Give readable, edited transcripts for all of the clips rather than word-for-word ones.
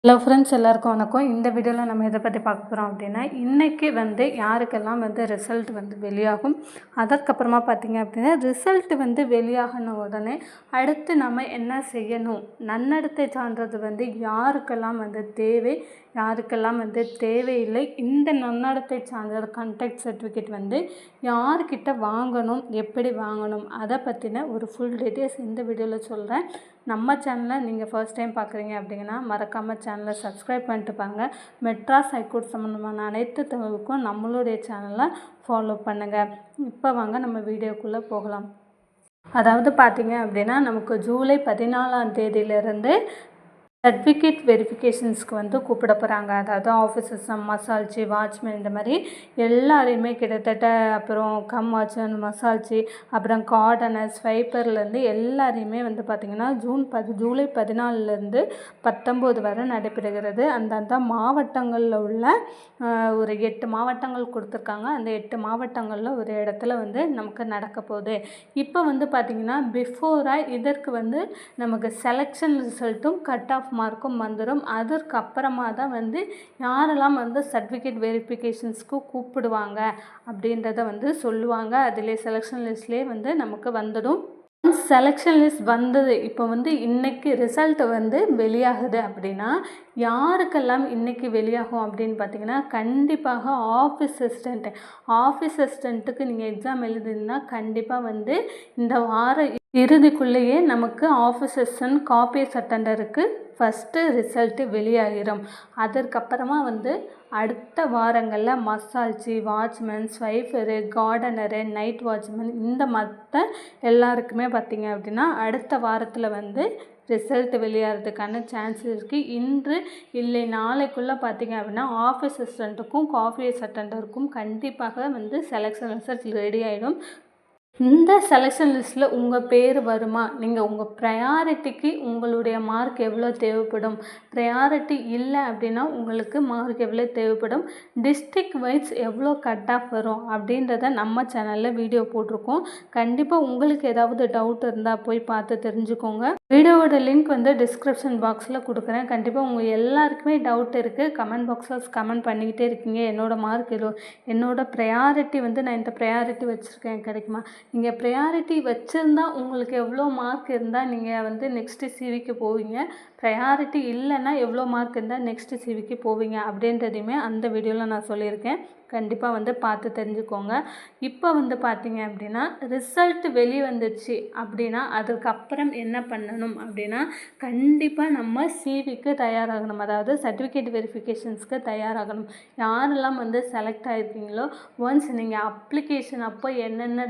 Hello friends, எல்லாருக்கும் வணக்கம். இந்த வீடியோவில் நம்ம எதை பற்றி பார்க்க போகிறோம் அப்படின்னா, இன்றைக்கி யாருக்கெல்லாம் ரிசல்ட் வெளியாகும். அதற்கப்புறமா பார்த்திங்க அப்படின்னா, ரிசல்ட் வெளியாகின உடனே அடுத்து நம்ம என்ன செய்யணும், நன்னடத்தை சான்றிதழ் யாருக்கெல்லாம் தேவை, யாருக்கெல்லாம் தேவையில்லை, இந்த நன்னடத்தை சான்றிதழ் கண்டக்ட் சர்டிஃபிகேட் யார்கிட்ட வாங்கணும், எப்படி வாங்கணும், அதை பற்றின ஒரு ஃபுல் டீட்டெயில்ஸ் இந்த வீடியோவில் சொல்கிறேன். நம்ம சேனலை நீங்கள் ஃபர்ஸ்ட் டைம் பார்க்குறீங்க அப்படிங்கன்னா மறக்காமல் சேனலை சப்ஸ்கிரைப் பண்ணிட்டு பாருங்கள். மெட்ராஸ் ஹைகோர்ட் சம்மந்தமான அனைத்து தகவலுக்கும் நம்மளுடைய சேனலை ஃபாலோ பண்ணுங்கள். இப்போ வாங்க நம்ம வீடியோக்குள்ளே போகலாம். அதாவது பார்த்திங்க அப்படின்னா, நமக்கு ஜூலை 14ஆம் தேதியிலிருந்து சர்டிஃபிகேட் வெரிஃபிகேஷன்ஸ்க்கு கூப்பிட போகிறாங்க. அதாவது ஆஃபீஸர்ஸ், மசால்ச்சி, வாட்ச்மேன், இந்த மாதிரி எல்லாரையுமே கிட்டத்தட்ட, அப்புறம் வாட்ச்மேன், மசால்ச்சி, அப்புறம் கார்டனர், ஸ்வைப்பர்லேருந்து எல்லாரையுமே பார்த்திங்கன்னா ஜூலை 14லேருந்து 19 வரை நடைபெறுகிறது. அந்தந்த மாவட்டங்களில் உள்ள ஒரு 8 மாவட்டங்கள் கொடுத்துருக்காங்க. அந்த 8 மாவட்டங்களில் ஒரு இடத்துல நமக்கு நடக்க போகுது. இப்போ பார்த்திங்கன்னா பிஃபோராக இதற்கு நமக்கு செலெக்ஷன் ரிசல்ட்டும் கட் ஆஃப் மார்க்கும் வந்துடும். அதற்கப்புறமா தான் யாரெல்லாம் சர்டிஃபிகேட் வெரிஃபிகேஷன்ஸ்க்கு கூப்பிடுவாங்க அப்படின்றத சொல்லுவாங்க. அதிலே செலெக்ஷன் லிஸ்ட்லேயே நமக்கு வந்துடும். செலெக்ஷன் லிஸ்ட் வந்தது. இப்போ இன்றைக்கி ரிசல்ட் வெளியாகுது அப்படின்னா, யாருக்கெல்லாம் இன்றைக்கி வெளியாகும் அப்படின்னு பார்த்திங்கன்னா, கண்டிப்பாக ஆஃபீஸ் அசிஸ்டண்ட்டுக்கு நீங்கள் எக்ஸாம் எழுதுனா கண்டிப்பாக இந்த வார இறுதிக்குள்ளேயே நமக்கு ஆஃபீஸ் அசிஸ்டன்ட், காப்பீஸ் அட்டெண்டருக்கு ஃபஸ்ட்டு ரிசல்ட்டு வெளியாகிடும். அதற்கப்புறமா அடுத்த வாரங்களில் மசால்ச்சி, watchman, sweeper, gardener, night watchman, இந்த மற்ற எல்லாருக்குமே பார்த்திங்க அப்படின்னா அடுத்த வாரத்தில் ரிசல்ட் வெளியாகிறதுக்கான சான்ஸ் இருக்குது. இன்று இல்லை நாளைக்குள்ளே பார்த்திங்க அப்படின்னா ஆஃபீஸ் அசிஸ்டண்ட்டுக்கும் காஃபீஸ் அட்டெண்டருக்கும் கண்டிப்பாக செலெக்ஷன் ரிசல்ட் ரெடி ஆகிடும். இந்த செலெக்ஷன் லிஸ்ட்டில் உங்கள் பேர் வருமா, நீங்கள் உங்கள் ப்ரையாரிட்டிக்கு உங்களுடைய மார்க் எவ்வளோ தேவைப்படும், ப்ரையாரிட்டி இல்லை அப்படின்னா உங்களுக்கு மார்க் எவ்வளோ தேவைப்படும், டிஸ்ட்ரிக்ட் வைஸ் எவ்வளோ கட் ஆஃப் வரும் அப்படின்றத நம்ம சேனலில் வீடியோ போட்டிருக்கோம். கண்டிப்பாக உங்களுக்கு ஏதாவது டவுட் இருந்தால் போய் பார்த்து தெரிஞ்சுக்கோங்க. வீடியோவோட லிங்க் டிஸ்கிரிப்ஷன் பாக்ஸில் கொடுக்குறேன். கண்டிப்பாக உங்கள் எல்லாருக்குமே டவுட் இருக்குது. கமெண்ட் பாக்ஸில் கமெண்ட் பண்ணிக்கிட்டே இருக்கீங்க, என்னோடய மார்க் என்னோடய ப்ரையாரிட்டி நான் இந்த ப்ரையாரிட்டி வச்சுருக்கேன், கிடைக்குமா, நீங்கள் ப்ரையாரிட்டி வச்சுருந்தா உங்களுக்கு எவ்வளோ மார்க் இருந்தால் நீங்கள் நெக்ஸ்ட்டு சிவிக்கு போவீங்க, ப்ரையாரிட்டி இல்லைன்னா எவ்வளோ மார்க் இருந்தால் நெக்ஸ்ட்டு சிவிக்கு போவீங்க அப்படின்றதையுமே அந்த வீடியோவில் நான் சொல்லியிருக்கேன். கண்டிப்பாக பார்த்து தெரிஞ்சுக்கோங்க. இப்போ பார்த்திங்க அப்படின்னா ரிசல்ட் வந்துச்சு அப்படின்னா அதுக்கப்புறம் என்ன பண்ணணும் அப்படின்னா, கண்டிப்பாக நம்ம சிவிக்கு தயாராகணும். அதாவது சர்டிஃபிகேட் வெரிஃபிகேஷன்ஸ்க்கு தயாராகணும். யாரெல்லாம் செலக்ட் ஆகிருக்கீங்களோ ஒன்ஸ் நீங்கள் அப்ளிகேஷன் அப்போ என்னென்ன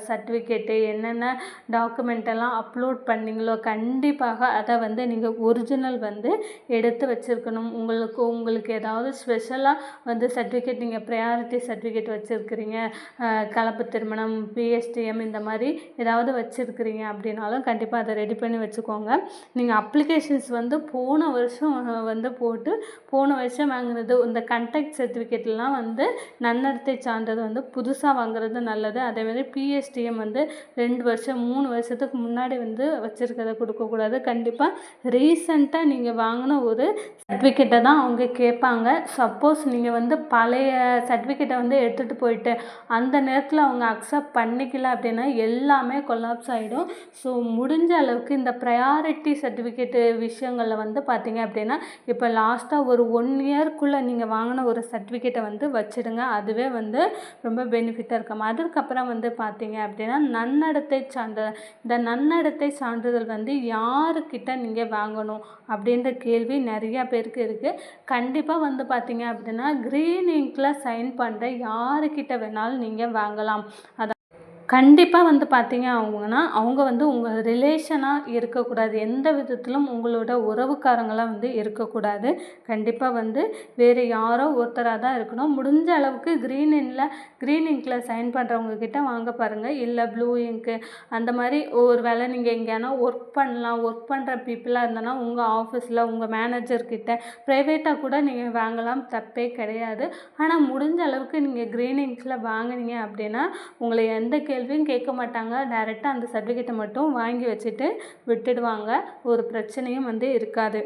சர்டிஃபிகேட்டு, என்னென்ன டாக்குமெண்ட்டெல்லாம் அப்லோட் பண்ணிங்களோ கண்டிப்பாக அதை நீங்கள் ஒரிஜினல் எடுத்து வச்சுருக்கணும். உங்களுக்கு ஏதாவது ஸ்பெஷலாக சர்டிஃபிகேட், நீங்கள் ப்ரையாரிட்டி சர்டிஃபிகேட் வச்சுருக்கிறீங்க, கலப்பு திருமணம், பிஎஸ்டிஎம், இந்த மாதிரி ஏதாவது வச்சுருக்கிறீங்க அப்படின்னாலும் கண்டிப்பாக அதை ரெடி பண்ணி வச்சுக்கோங்க. நீங்கள் அப்ளிகேஷன்ஸ் போன வருஷம் போட்டு போன வருஷம் வாங்கினது இந்த கண்டக்ட் சர்டிஃபிகேட்லாம் நன்னடத்தை சான்றிதழ் புதுசாக வாங்குறது நல்லது. அதேமாதிரி பிஎஸ்டிஎம் 2 வருஷம் 3 வருஷத்துக்கு முன்னாடி வச்சுருக்கிறத கொடுக்கக்கூடாது. கண்டிப்பாக ரீசண்டாக நீங்கள் வாங்கின ஒரு சர்டிஃபிகேட்டை தான் அவங்க கேட்பாங்க. சப்போஸ் நீங்கள் பழைய சர்டிஃபிகேட்டை எடுத்துகிட்டு போயிட்டு அந்த நேரத்தில் அவங்க அக்செப்ட் பண்ணிக்கல அப்படின்னா எல்லாமே கொலாப்ஸ் ஆகிடும். ஸோ முடிஞ்ச அளவுக்கு இந்த ப்ரையாரிட்டி சர்டிஃபிகேட்டு விஷயங்களில் பார்த்திங்க அப்படின்னா, இப்போ லாஸ்ட்டாக ஒரு 1 இயர்க்குள்ளே நீங்கள் வாங்கின ஒரு சர்டிஃபிகேட்டை வச்சுடுங்க. அதுவே ரொம்ப பெனிஃபிட்டாக இருக்கும். அதுக்கப்புறம் பார்த்திங்க அப்படின்னா நன்னடத்தை சான்றிதழ். இந்த நன்னடத்தை சான்றிதழ் யாருக்கிட்ட நீங்கள் வாங்கணும் அப்படின்ற கேள்வி நிறையா பேருக்கு இருக்குது. கண்டிப்பாக பார்த்திங்க அப்படின்னா க்ரீன் இங்கில் சைன் பண்ணுற யாருக்கிட்ட வேணாலும் நீங்கள் வாங்கலாம். கண்டிப்பாக பார்த்திங்க அவங்கன்னா அவங்க உங்கள் ரிலேஷனாக இருக்கக்கூடாது, எந்த விதத்திலும் உங்களோட உறவுக்காரங்களாக இருக்கக்கூடாது. கண்டிப்பாக வேறு யாரோ ஒருத்தராக தான் இருக்கணும். முடிஞ்ச அளவுக்கு க்ரீன் இங்கில் சைன் பண்ணுறவங்க கிட்ட வாங்க பாருங்கள். இல்லை ப்ளூ இங்க்கு அந்த மாதிரி ஒரு வேளை நீங்கள் எங்கேயானா ஒர்க் பண்ணுற பீப்புளாக இருந்தனா உங்கள் ஆஃபீஸில் உங்கள் மேனேஜர்கிட்ட ப்ரைவேட்டாக கூட நீங்கள் வாங்கலாம், தப்பே கிடையாது. ஆனால் முடிஞ்ச அளவுக்கு நீங்கள் க்ரீன் இங்கில் வாங்கினீங்க அப்படின்னா உங்களை எந்த கேள்வியும் கேட்க மாட்டாங்க. டைரெக்டாக அந்த சர்டிஃபிகேட்டை மட்டும் வாங்கி வச்சுட்டு விட்டுடுவாங்க. ஒரு பிரச்சனையும் இருக்காது.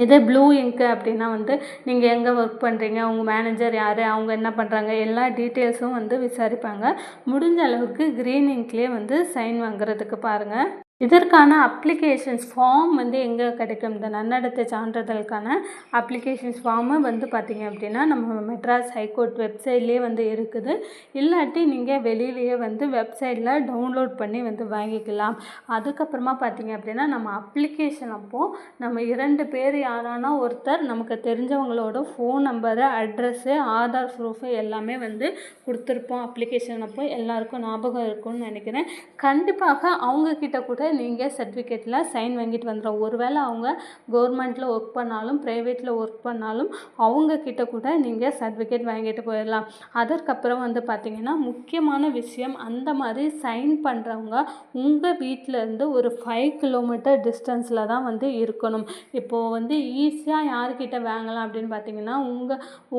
இதே ப்ளூ இங்க்கு அப்படின்னா வந்து நீங்கள் எங்கே ஒர்க் பண்ணுறீங்க, உங்கள் மேனேஜர் யார், அவங்க என்ன பண்ணுறாங்க, எல்லா டீட்டெயில்ஸும் வந்து விசாரிப்பாங்க. முடிஞ்ச அளவுக்கு க்ரீன் இங்க்லேயே வந்து சைன் வாங்குறதுக்கு பாருங்கள். இதற்கான அப்ளிகேஷன்ஸ் ஃபார்ம் வந்து எங்கே கிடைக்கும்? இந்த நன்னடத்தை சான்றிதழுக்கான அப்ளிகேஷன்ஸ் ஃபார்மு வந்து பார்த்திங்க அப்படின்னா நம்ம மெட்ராஸ் ஹைகோர்ட் வெப்சைட்லேயே வந்து இருக்குது. இல்லாட்டி நீங்கள் வெளியிலேயே வந்து வெப்சைட்டில் டவுன்லோட் பண்ணி வந்து வாங்கிக்கலாம். அதுக்கப்புறமா பார்த்திங்க அப்படின்னா நம்ம அப்ளிகேஷன் அப்போது நம்ம 2 பேர் யாரானா ஒருத்தர் நமக்கு தெரிஞ்சவங்களோட phone number, address, Aadhaar proof எல்லாமே வந்து கொடுத்துருப்போம். அப்ளிகேஷன் அப்போ எல்லாருக்கும் ஞாபகம் இருக்கும்னு நினைக்கிறேன். கண்டிப்பாக அவங்கக்கிட்ட கூட நீங்கள் சர்டிஃபிகேட்டில் சைன் வாங்கிட்டு வந்துடும். ஒருவேளை அவங்க கவர்மெண்ட்டில் ஒர்க் பண்ணாலும் ப்ரைவேட்டில் ஒர்க் பண்ணாலும் அவங்கக்கிட்ட கூட நீங்கள் சர்டிஃபிகேட் வாங்கிட்டு போயிடலாம். அதற்கப்புறம் வந்து பார்த்திங்கன்னா முக்கியமான விஷயம், அந்த மாதிரி சைன் பண்ணுறவங்க உங்கள் வீட்டிலேருந்து ஒரு 5 கிலோமீட்டர் டிஸ்டன்ஸில் தான் வந்து இருக்கணும். இப்போது வந்து ஈஸியாக யார்கிட்ட வாங்கலாம் அப்படின்னு பார்த்திங்கன்னா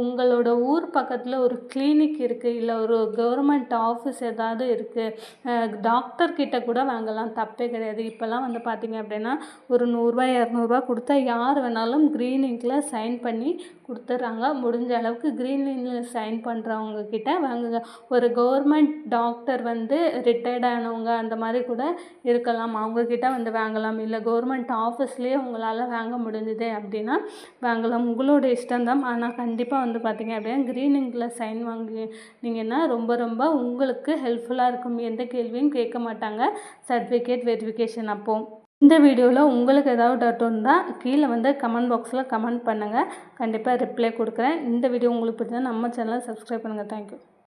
உங்களோட ஊர் பக்கத்தில் ஒரு கிளினிக் இருக்குது, இல்லை ஒரு கவர்மெண்ட் ஆஃபீஸ் ஏதாவது இருக்குது, டாக்டர்கிட்ட கூட வாங்கலாம், தப்பே கிடையாது. இப்போல்லாம் வந்து பார்த்திங்க அப்படின்னா ஒரு 100 200 கொடுத்தா யார் வேணாலும் க்ரீன் இங்கில் சைன் பண்ணி கொடுத்துட்றாங்க. முடிஞ்ச அளவுக்கு க்ரீன் இங்கில் சைன் பண்ணுறவங்க கிட்ட வாங்குங்க. ஒரு கவர்மெண்ட் டாக்டர் வந்து ரிட்டையர்ட் ஆனவங்க அந்த மாதிரி கூட இருக்கலாம், அவங்கக்கிட்ட வந்து வாங்கலாம். இல்லை கவர்மெண்ட் ஆஃபீஸ்லேயே உங்களால் வாங்க முடிஞ்சுது அப்படின்னா வாங்கலாம், உங்களோட இஷ்டம்தான். ஆனால் கண்டிப்பாக வந்து பார்த்திங்க அப்படின்னா க்ரீன் இங்கில் சைன் வாங்கினீங்கன்னா ரொம்ப உங்களுக்கு ஹெல்ப்ஃபுல்லாக இருக்கும். எந்த கேள்வியும் கேட்க மாட்டாங்க சர்டிஃபிகேட் வெரிஃபிகேஷன் அப்போ. இந்த வீடியோவில் உங்களுக்கு ஏதாவது டவுட் இருந்தால் கீழே வந்து கமெண்ட் பாக்ஸில் கமெண்ட் பண்ணுங்கள், கண்டிப்பாக ரிப்ளை கொடுக்குறேன். இந்த வீடியோ உங்களுக்கு பிடிச்சா நம்ம சேனலை சப்ஸ்கிரைப் பண்ணுங்கள். தேங்க்யூ.